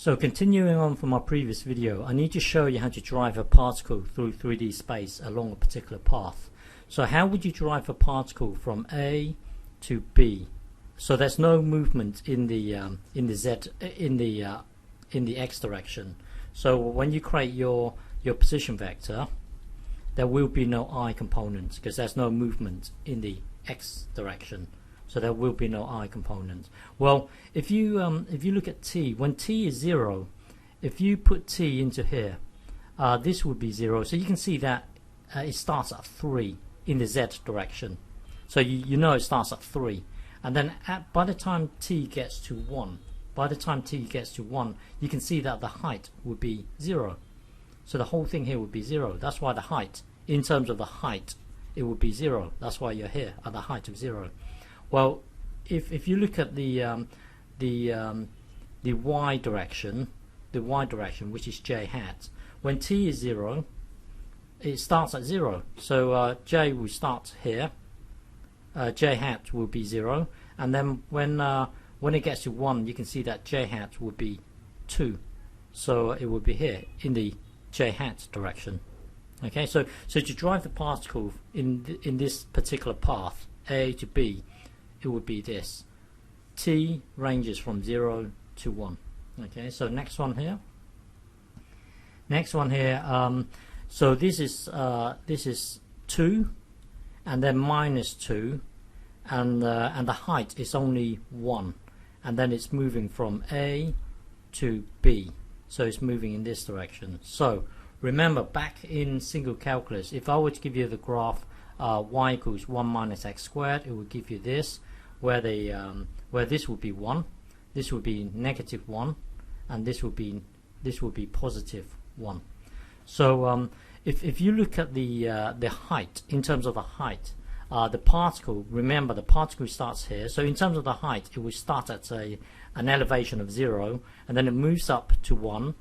So continuing on from our previous video, I need to show you how to drive a particle through 3D space along a particular path. So how would you drive a particle from A to B? So there's no movement in the x direction. So when you create your position vector, there will be no I component because there's no movement in the x direction. So there will be no I component. Well, if you look at t, when t is 0, if you put t into here, this would be 0. So you can see that it starts at 3 in the z direction. So you know it starts at 3, and then by the time t gets to 1, you can see that the height would be 0. So the whole thing here would be 0. That's why the height, in terms of the height, it would be 0. That's why you're here at the height of 0. Well, if you look at the y direction, which is j hat, when t is 0, it starts at 0. So j will start here. J hat will be 0, and then when it gets to 1, you can see that j hat will be 2. So it will be here in the j hat direction. Okay, so to drive the particle in this particular path, A to B, it would be this. T ranges from 0 to 1. Okay, so next one here. So this is 2, and then minus 2, and the height is only 1, and then it's moving from A to B. So it's moving in this direction. So remember, back in single calculus, if I were to give you the graph y equals 1 minus x squared, it would give you this, where this would be 1, this would be negative 1, and this would be positive 1. So if you look at the height, in terms of the height, the particle, remember the particle starts here. So in terms of the height, it will start at an elevation of 0, and then it moves up to 1,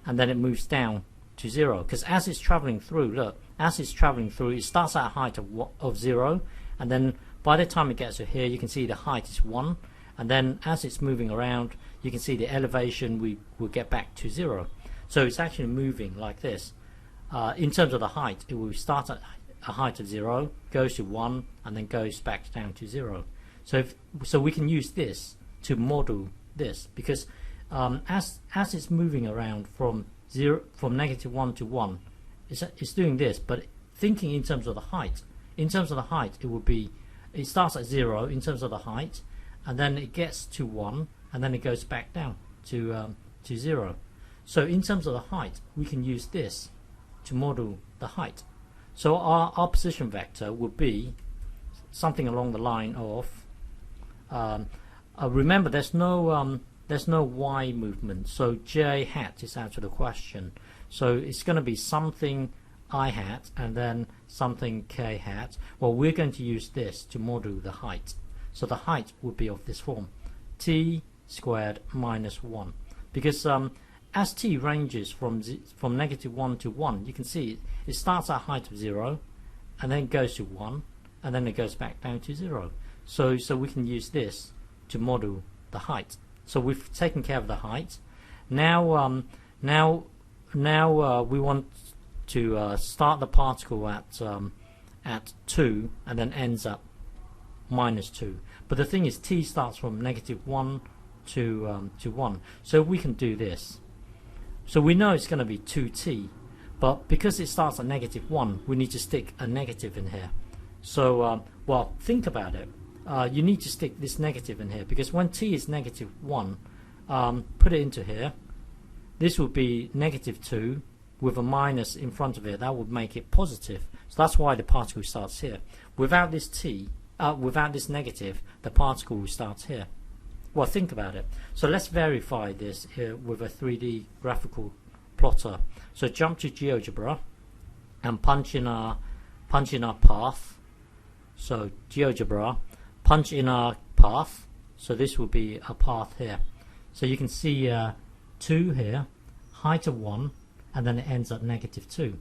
and then it moves down to 0. Because as it's traveling through, look, it starts at a height of 0, and then by the time it gets to here, you can see the height is 1, and then as it's moving around, you can see the elevation will get back to 0. So it's actually moving like this. In terms of the height, it will start at a height of 0, goes to 1, and then goes back down to 0. So we can use this to model this, because as it's moving around from negative 1 to 1, it's doing this. But thinking in terms of the height, it starts at 0 in terms of the height, and then it gets to 1, and then it goes back down to 0. So in terms of the height, we can use this to model the height. So our position vector would be something along the line of remember, there's no y movement, so j hat is out of the question. So it's going to be something I hat and then something k hat. Well, we're going to use this to model the height. So the height would be of this form, t squared minus 1, because as t ranges from negative 1 to 1, you can see it starts at a height of 0, and then goes to 1, and then it goes back down to 0. So we can use this to model the height. So we've taken care of the height. Now we want to start the particle at 2, and then ends up minus 2. But the thing is, t starts from negative 1 to 1. So we can do this. So we know it's going to be 2t, but because it starts at negative 1, we need to stick a negative in here. So, well, think about it. You need to stick this negative in here, because when t is negative 1, put it into here. This would be negative 2 with a minus in front of it. That would make it positive. So that's why the particle starts here. Without this without this negative, the particle starts here. Well, think about it. So let's verify this here with a 3D graphical plotter. So jump to GeoGebra and punch in our path. So GeoGebra, punch in our path. So this will be a path here. So you can see 2 here, height of 1, and then it ends at negative 2.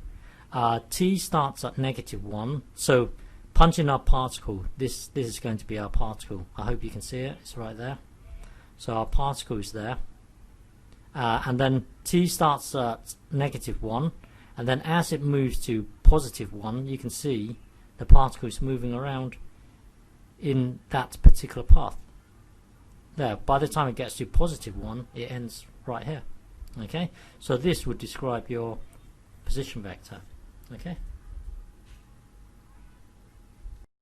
T starts at negative 1. So punch in our particle. This is going to be our particle. I hope you can see it. It's right there. So our particle is there, and then t starts at -1, and then as it moves to +1, you can see the particle is moving around in that particular path. There, by the time it gets to +1, it ends right here. Okay, so this would describe your position vector. Okay.